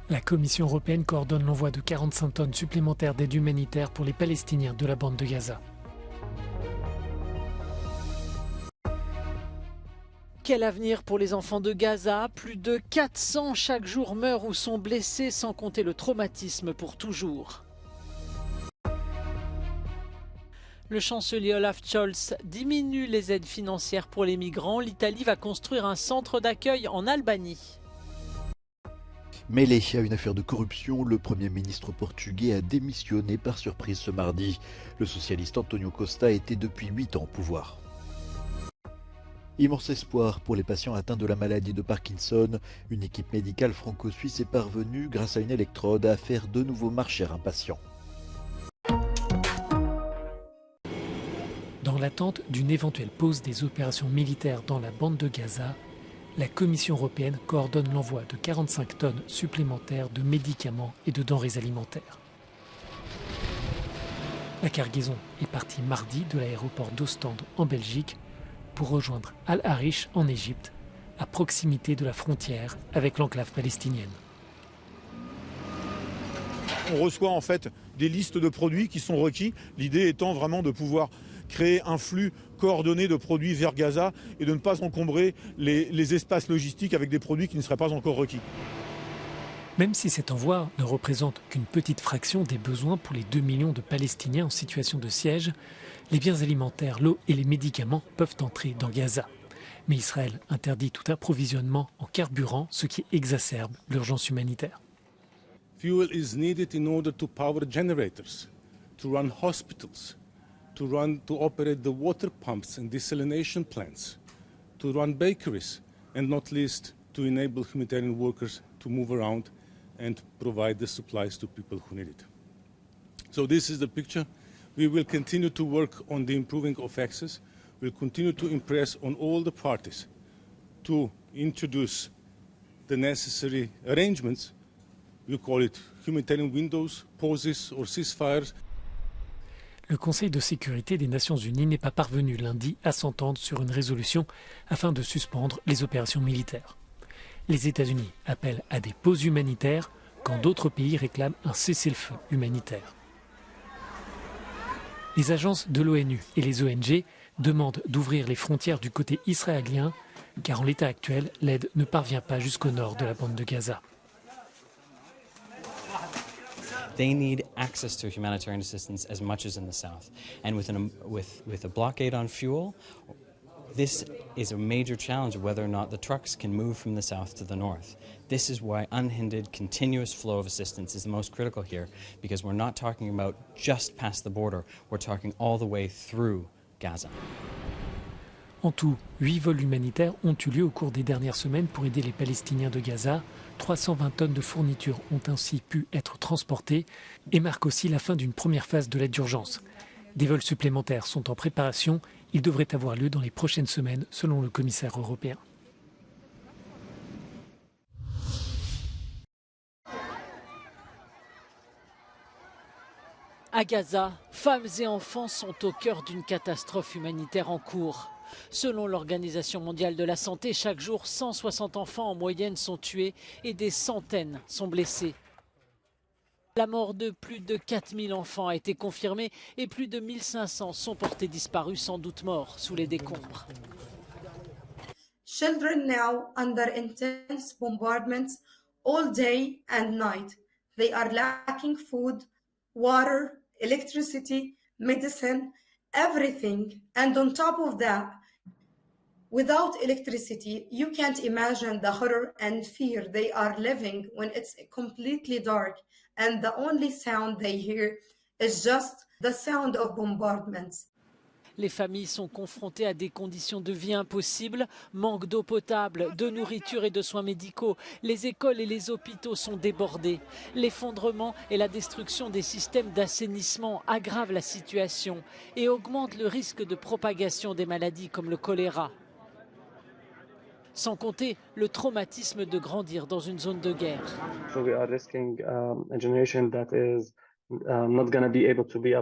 La Commission européenne coordonne l'envoi de 45 tonnes supplémentaires d'aide humanitaire pour les Palestiniens de la bande de Gaza. Quel avenir pour les enfants de Gaza? Plus de 400 chaque jour meurent ou sont blessés, sans compter le traumatisme pour toujours. Le chancelier Olaf Scholz diminue les aides financières pour les migrants. L'Italie va construire un centre d'accueil en Albanie. Mêlé à une affaire de corruption, le Premier ministre portugais a démissionné par surprise ce mardi. Le socialiste António Costa était depuis 8 ans au pouvoir. Immense espoir pour les patients atteints de la maladie de Parkinson. Une équipe médicale franco-suisse est parvenue, grâce à une électrode, à faire de nouveau marcher un patient. Dans l'attente d'une éventuelle pause des opérations militaires dans la bande de Gaza, la Commission européenne coordonne l'envoi de 45 tonnes supplémentaires de médicaments et de denrées alimentaires. La cargaison est partie mardi de l'aéroport d'Ostende en Belgique pour rejoindre Al-Arish en Égypte, à proximité de la frontière avec l'enclave palestinienne. On reçoit en fait des listes de produits qui sont requis, l'idée étant vraiment de pouvoir créer un flux coordonné de produits vers Gaza et de ne pas encombrer les espaces logistiques avec des produits qui ne seraient pas encore requis. Même si cet envoi ne représente qu'une petite fraction des besoins pour les 2 millions de Palestiniens en situation de siège, les biens alimentaires, l'eau et les médicaments peuvent entrer dans Gaza. Mais Israël interdit tout approvisionnement en carburant, ce qui exacerbe l'urgence humanitaire. Fuel is needed in order to power generators, to run hospitals, to operate the water pumps and desalination plants, to run bakeries, and not least to enable humanitarian workers to move around and provide the supplies to people who need it. So this is the picture. We will continue to work on the improving of access. We'll continue to impress on all the parties to introduce the necessary arrangements. We call it humanitarian windows, pauses or ceasefires. Le Conseil de sécurité des Nations Unies n'est pas parvenu lundi à s'entendre sur une résolution afin de suspendre les opérations militaires. Les États-Unis appellent à des pauses humanitaires quand d'autres pays réclament un cessez-le-feu humanitaire. Les agences de l'ONU et les ONG demandent d'ouvrir les frontières du côté israélien car en l'état actuel, l'aide ne parvient pas jusqu'au nord de la bande de Gaza. They need access to humanitarian assistance as much as in the south. And with a blockade on fuel, this is a major challenge of whether or not the trucks can move from the south to the north. This is why unhindered, continuous flow of assistance is the most critical here, because we're not talking about just past the border, we're talking all the way through Gaza. En tout, 8 vols humanitaires ont eu lieu au cours des dernières semaines pour aider les Palestiniens de Gaza. 320 tonnes de fournitures ont ainsi pu être transportées et marquent aussi la fin d'une première phase de l'aide d'urgence. Des vols supplémentaires sont en préparation. Ils devraient avoir lieu dans les prochaines semaines, selon le commissaire européen. À Gaza, femmes et enfants sont au cœur d'une catastrophe humanitaire en cours. Selon l'Organisation mondiale de la santé, chaque jour, 160 enfants en moyenne sont tués et des centaines sont blessés. La mort de plus de 4000 enfants a été confirmée et plus de 1500 sont portés disparus, sans doute morts sous les décombres. Children now under intense bombardments all day and night. They are lacking food, water, electricity, medicine, everything. And on top of that, without electricity, you can't imagine the horror and fear they are living when it's completely dark and the only sound they hear is just the sound of bombardments. Les familles sont confrontées à des conditions de vie impossibles, manque d'eau potable, de nourriture et de soins médicaux. Les écoles et les hôpitaux sont débordés. L'effondrement et la destruction des systèmes d'assainissement aggravent la situation et augmentent le risque de propagation des maladies comme le choléra. Sans compter le traumatisme de grandir dans une zone de guerre. So we are risking a generation that is not going to be able to be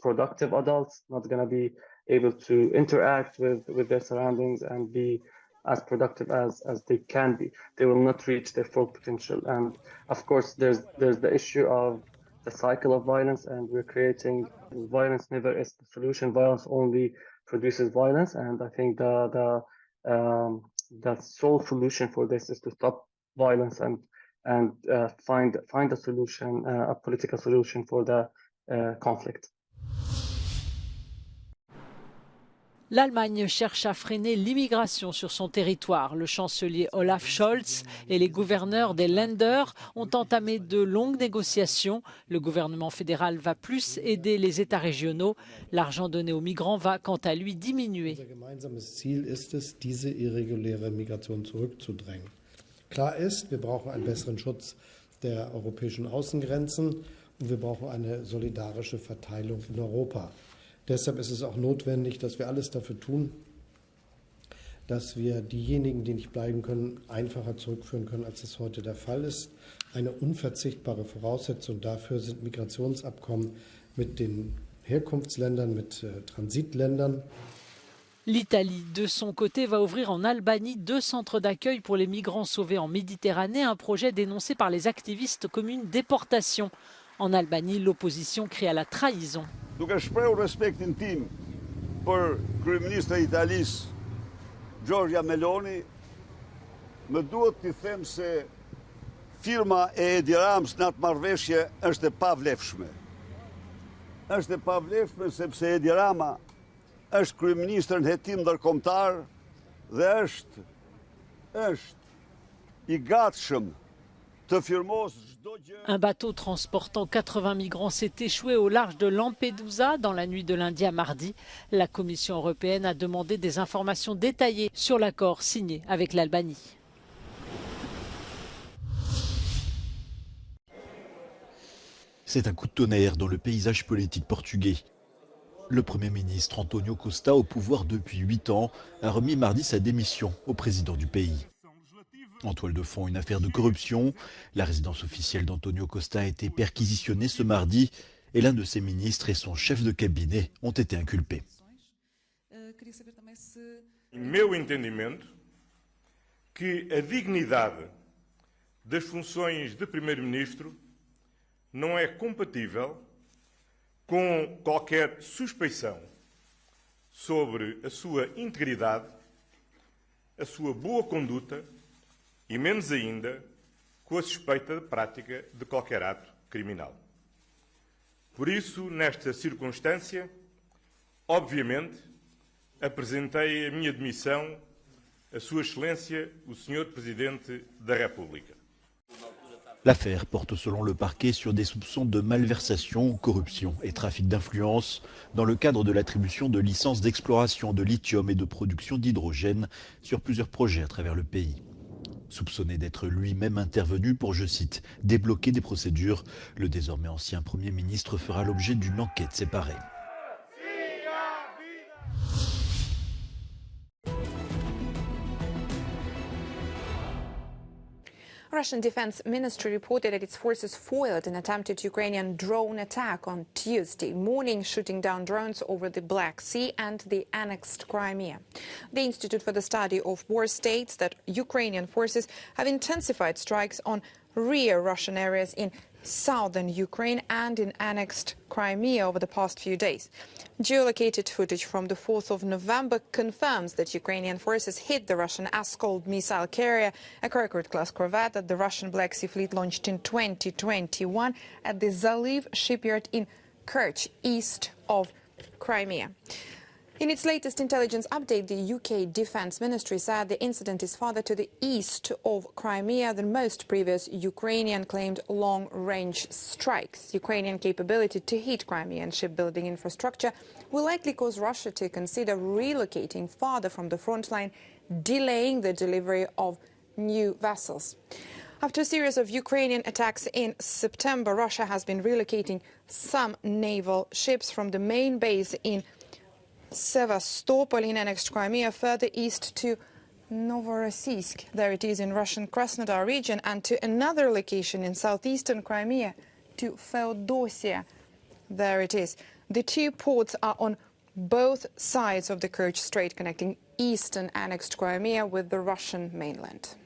productive adults, not going to be able to interact with their surroundings and be as productive as they can be. They will not reach their full potential. And of course, there's the issue of the cycle of violence, and we're creating violence never is the solution. Violence only produces violence, and I think the sole solution for this is to stop violence and find a solution, a political solution for the conflict. L'Allemagne cherche à freiner l'immigration sur son territoire. Le chancelier Olaf Scholz et les gouverneurs des Länder ont entamé de longues négociations. Le gouvernement fédéral va plus aider les États régionaux. L'argent donné aux migrants va quant à lui diminuer. Unser gemeinsames Ziel ist es, diese irreguläre Migration zurückzudrängen. Klar ist, wir brauchen einen besseren Schutz der europäischen Außengrenzen und wir brauchen eine solidarische Verteilung in Europa. Deshalb ist es auch notwendig, dass wir alles dafür tun, dass wir diejenigen, die nicht bleiben können, einfacher zurückführen können, als es heute der Fall ist. Eine unverzichtbare Voraussetzung dafür sind Migrationsabkommen mit den Herkunftsländern, mit Transitländern. L'Italie, de son côté, va ouvrir en Albanie 2 centres d'accueil pour les migrants sauvés en Méditerranée, un projet dénoncé par les activistes communes déportation. En Albanie, l'opposition crie à la trahison. Duke shprehur respektin tim për kryeministra e Italisë, Giorgia Meloni, më duhet t'i them se firma e Edi Ramës në atë marrëveshje është e pavlefshme. Është e pavlefshme sepse Edi Rama është kryeministër në hetim ndërkombëtar dhe është i gatshëm të firmosë. Un bateau transportant 80 migrants s'est échoué au large de Lampedusa dans la nuit de lundi à mardi. La Commission européenne a demandé des informations détaillées sur l'accord signé avec l'Albanie. C'est un coup de tonnerre dans le paysage politique portugais. Le Premier ministre António Costa, au pouvoir depuis 8 ans, a remis mardi sa démission au président du pays. En toile de fond, une affaire de corruption. La résidence officielle d'António Costa a été perquisitionnée ce mardi et l'un de ses ministres et son chef de cabinet ont été inculpés. Meu entendimento que a dignidade das funções de primeiro-ministro não é compatível com qualquer suspeição sobre a sua integridade, a sua boa conduta e menos ainda com a suspeita de prática de qualquer ato criminal. Por isso, nesta circunstância, obviamente, apresentei a minha demissão a Sua Excelência, o Sr. Presidente da República. L'affaire porte selon le parquet sur des soupçons de malversation, corruption et trafic d'influence dans le cadre de l'attribution de licences d'exploration de lithium et de production d'hydrogène sur plusieurs projets à travers le pays. Soupçonné d'être lui-même intervenu pour, je cite, débloquer des procédures, le désormais ancien Premier ministre fera l'objet d'une enquête séparée. Russian Defense Ministry reported that its forces foiled an attempted Ukrainian drone attack on Tuesday morning, shooting down drones over the Black Sea and the annexed Crimea. The Institute for the Study of War states that Ukrainian forces have intensified strikes on rear Russian areas in southern Ukraine and in annexed Crimea over the past few days. Geolocated footage from the 4th of November confirms that Ukrainian forces hit the Russian Askold missile carrier, a Kirkuk-class corvette that the Russian Black Sea Fleet launched in 2021 at the Zaliv shipyard in Kerch, east of Crimea. In its latest intelligence update, the UK Defence Ministry said the incident is farther to the east of Crimea than most previous Ukrainian-claimed long-range strikes. Ukrainian capability to hit Crimean shipbuilding infrastructure will likely cause Russia to consider relocating farther from the front line, delaying the delivery of new vessels. After a series of Ukrainian attacks in September, Russia has been relocating some naval ships from the main base in Sevastopol in annexed Crimea further east to Novorossiysk, there it is in Russian Krasnodar region, and to another location in southeastern Crimea, to Feodosia, there it is. The two ports are on both sides of the Kerch Strait connecting eastern annexed Crimea with the Russian mainland.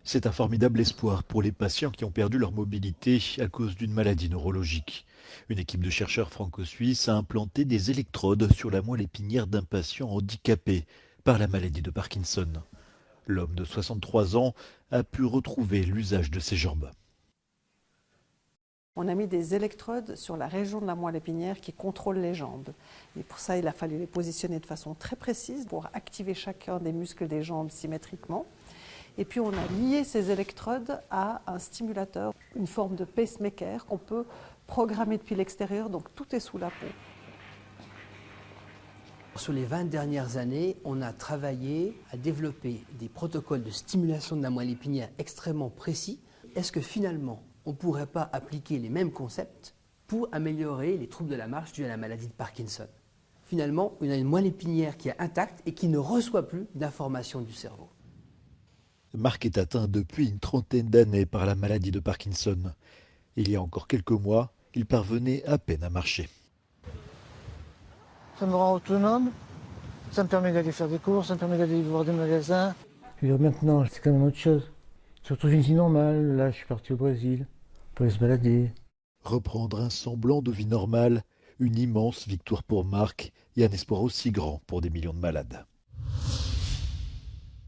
C'est un formidable espoir pour les patients qui ont perdu leur mobilité à cause d'une maladie neurologique. Une équipe de chercheurs franco-suisses a implanté des électrodes sur la moelle épinière d'un patient handicapé par la maladie de Parkinson. L'homme de 63 ans a pu retrouver l'usage de ses jambes. On a mis des électrodes sur la région de la moelle épinière qui contrôle les jambes. Et pour ça, il a fallu les positionner de façon très précise pour activer chacun des muscles des jambes symétriquement. Et puis on a lié ces électrodes à un stimulateur, une forme de pacemaker qu'on peut programmer depuis l'extérieur, donc tout est sous la peau. Sur les 20 dernières années, on a travaillé à développer des protocoles de stimulation de la moelle épinière extrêmement précis. Est-ce que finalement, on ne pourrait pas appliquer les mêmes concepts pour améliorer les troubles de la marche dus à la maladie de Parkinson? Finalement, on a une moelle épinière qui est intacte et qui ne reçoit plus d'informations du cerveau. Marc est atteint depuis une trentaine d'années par la maladie de Parkinson. Il y a encore quelques mois, il parvenait à peine à marcher. Ça me rend autonome, ça me permet d'aller faire des courses, ça me permet d'aller voir des magasins. Maintenant, c'est quand même autre chose. Je retrouve une vie normale, là je suis parti au Brésil, pour aller se balader. Reprendre un semblant de vie normale, une immense victoire pour Marc et un espoir aussi grand pour des millions de malades.